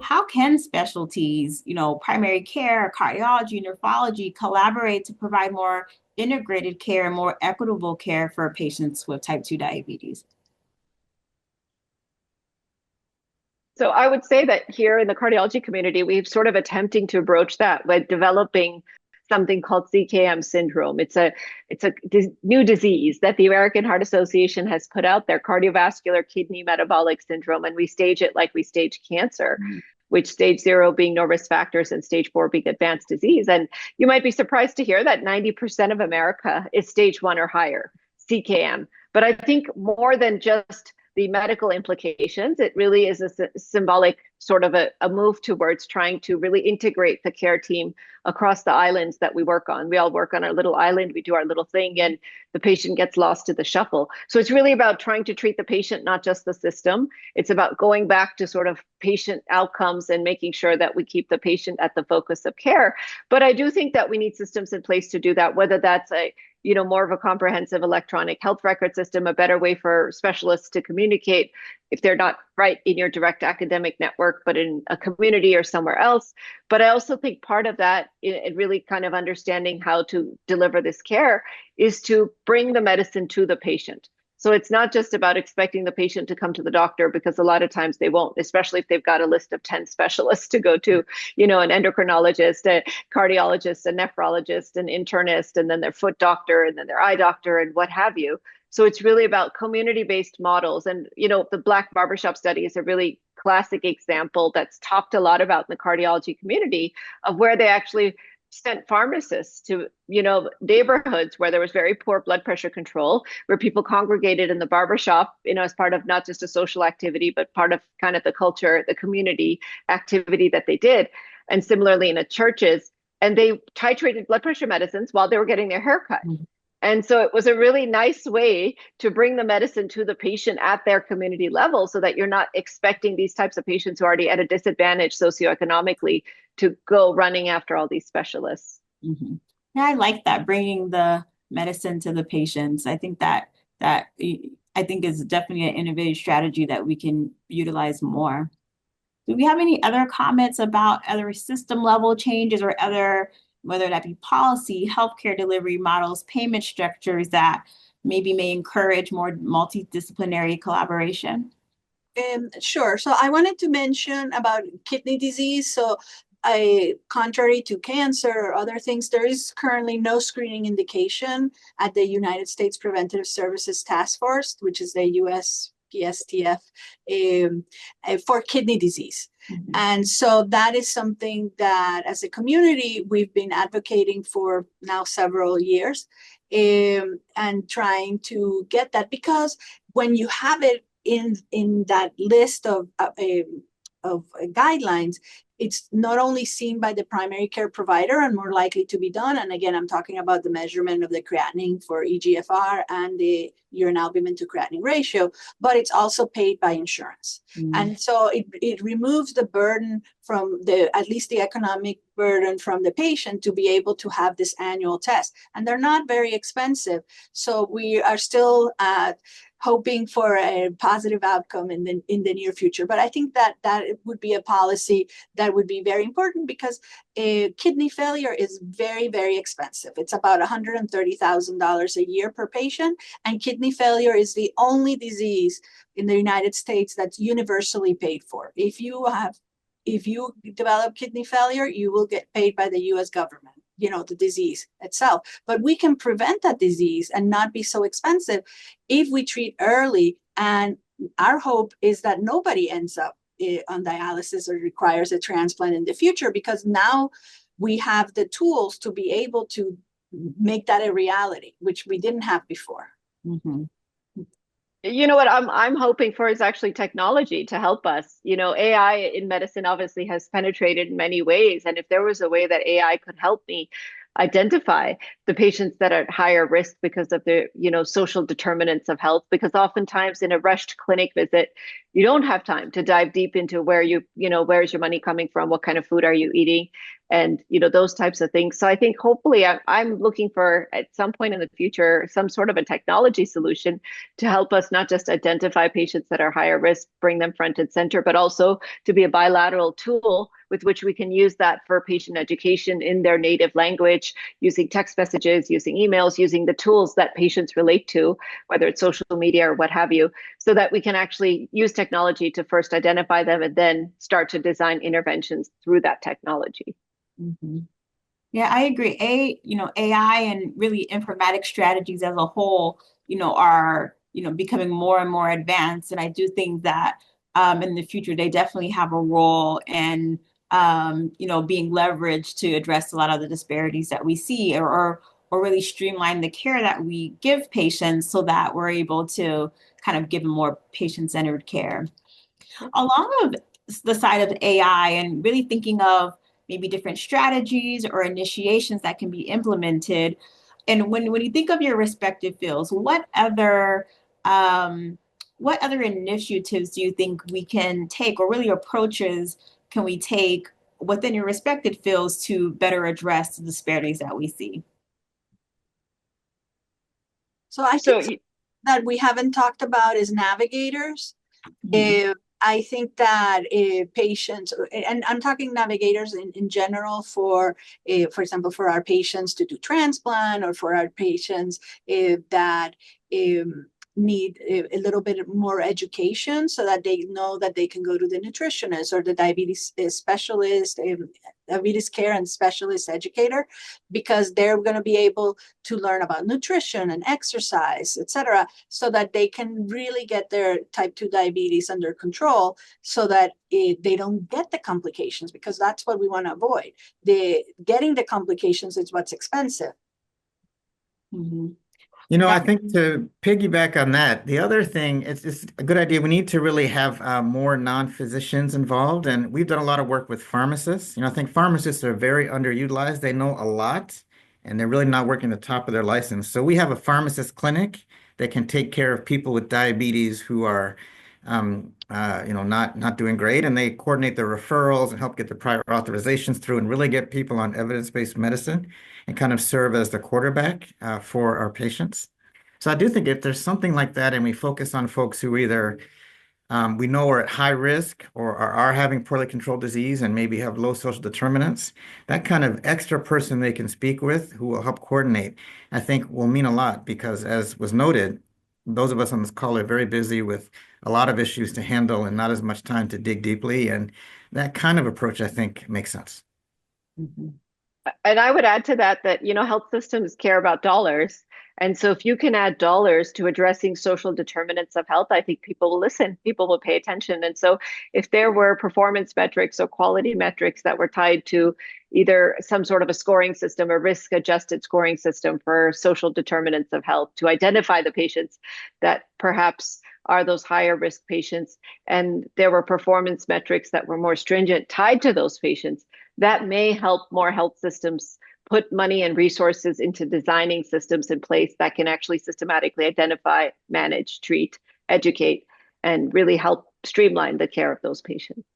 how can specialties, primary care, cardiology, nephrology collaborate to provide more integrated care and more equitable care for patients with type 2 diabetes? So I would say that here in the cardiology community, we've sort of attempting to broach that by developing something called CKM syndrome. It's a new disease that the American Heart Association has put out there, cardiovascular kidney metabolic syndrome, and we stage it like we stage cancer. Which stage 0 being no risk factors and stage 4 being advanced disease. And you might be surprised to hear that 90% of America is stage 1 or higher, CKM. But I think more than just the medical implications, it really is a symbolic sort of a move towards trying to really integrate the care team across the islands that we work on. We all work on our little island, we do our little thing, and the patient gets lost to the shuffle. So it's really about trying to treat the patient, not just the system. It's about going back to sort of patient outcomes and making sure that we keep the patient at the focus of care. But I do think that we need systems in place to do that, whether that's more of a comprehensive electronic health record system, a better way for specialists to communicate if they're not right in your direct academic network, but in a community or somewhere else. But I also think part of that, in really kind of understanding how to deliver this care, is to bring the medicine to the patient. So it's not just about expecting the patient to come to the doctor, because a lot of times they won't, especially if they've got a list of 10 specialists to go to, an endocrinologist, a cardiologist, a nephrologist, an internist, and then their foot doctor, and then their eye doctor, and what have you. So it's really about community-based models. And, the Black Barbershop study is a really classic example that's talked a lot about in the cardiology community, of where they actually sent pharmacists to, neighborhoods where there was very poor blood pressure control, where people congregated in the barbershop, as part of not just a social activity, but part of kind of the culture, the community activity that they did. And similarly in the churches, and they titrated blood pressure medicines while they were getting their hair cut. Mm-hmm. And so it was a really nice way to bring the medicine to the patient at their community level, so that you're not expecting these types of patients who are already at a disadvantage socioeconomically to go running after all these specialists. Mm-hmm. Yeah, I like that, bringing the medicine to the patients. I think that is definitely an innovative strategy that we can utilize more. Do we have any other comments about other system level changes or other, whether that be policy, healthcare delivery models, payment structures that maybe may encourage more multidisciplinary collaboration? Sure. So I wanted to mention about kidney disease. So contrary to cancer or other things, there is currently no screening indication at the United States Preventive Services Task Force, which is the USPSTF, for kidney disease. Mm-hmm. And so that is something that as a community, we've been advocating for now several years, and trying to get that, because when you have it in that list of guidelines, it's not only seen by the primary care provider and more likely to be done. And again, I'm talking about the measurement of the creatinine for eGFR and the urine albumin to creatinine ratio, but it's also paid by insurance. Mm. And so it removes the burden from at least the economic burden from the patient to be able to have this annual test. And they're not very expensive. So we are still hoping for a positive outcome in the near future. But I think that would be a policy that would be very important, because kidney failure is very, very expensive. It's about $130,000 a year per patient. And kidney failure is the only disease in the United States that's universally paid for. If you develop kidney failure, you will get paid by the US government, the disease itself. But we can prevent that disease and not be so expensive if we treat early. And our hope is that nobody ends up on dialysis or requires a transplant in the future, because now we have the tools to be able to make that a reality, which we didn't have before. Mm-hmm. What I'm hoping for is actually technology to help us. AI in medicine obviously has penetrated in many ways. And if there was a way that AI could help me identify the patients that are at higher risk because of the, social determinants of health. Because oftentimes in a rushed clinic visit, you don't have time to dive deep into where's your money coming from, what kind of food are you eating, and those types of things. So I think hopefully I'm looking for at some point in the future some sort of a technology solution to help us not just identify patients that are higher risk, bring them front and center, but also to be a bilateral tool with which we can use that for patient education in their native language, using text messages, using emails, using the tools that patients relate to, whether it's social media or what have you, so that we can actually use technology to first identify them and then start to design interventions through that technology. Mhm. Yeah, I agree. AI and really informatic strategies as a whole, are, becoming more and more advanced. And I do think that in the future, they definitely have a role in, being leveraged to address a lot of the disparities that we see or really streamline the care that we give patients so that we're able to kind of give more patient-centered care. Along of the side of AI and really thinking of maybe different strategies or initiations that can be implemented. And when you think of your respective fields, what other initiatives do you think we can take, or really approaches can we take within your respective fields to better address the disparities that we see? So I So think that we haven't talked about is navigators. Mhm. I think that patients, and I'm talking navigators in general for example, for our patients to do transplant, or for our patients that need a little bit more education so that they know that they can go to the nutritionist or the diabetes specialist, diabetes care and specialist educator, because they're going to be able to learn about nutrition and exercise, etc., so that they can really get their type 2 diabetes under control, so that they don't get the complications, because that's what we want to avoid. Getting the complications is what's expensive. Mhm. I think to piggyback on that, the other thing, it's a good idea. We need to really have more non-physicians involved. And we've done a lot of work with pharmacists. I think pharmacists are very underutilized. They know a lot, and they're really not working the top of their license. So we have a pharmacist clinic that can take care of people with diabetes who are, not doing great. And they coordinate the referrals and help get the prior authorizations through and really get people on evidence-based medicine and kind of serve as the quarterback for our patients. So I do think if there's something like that and we focus on folks who either we know are at high risk or are having poorly controlled disease and maybe have low social determinants, that kind of extra person they can speak with who will help coordinate, I think will mean a lot, because as was noted, those of us on this call are very busy with a lot of issues to handle and not as much time to dig deeply. And that kind of approach, I think, makes sense. Mhm. And I would add to that health systems care about dollars. And so if you can add dollars to addressing social determinants of health, I think people will listen, people will pay attention. And so if there were performance metrics or quality metrics that were tied to either some sort of a scoring system, a risk adjusted scoring system for social determinants of health to identify the patients that perhaps are those higher risk patients, and there were performance metrics that were more stringent tied to those patients, that may help more health systems put money and resources into designing systems in place that can actually systematically identify, manage, treat, educate, and really help streamline the care of those patients.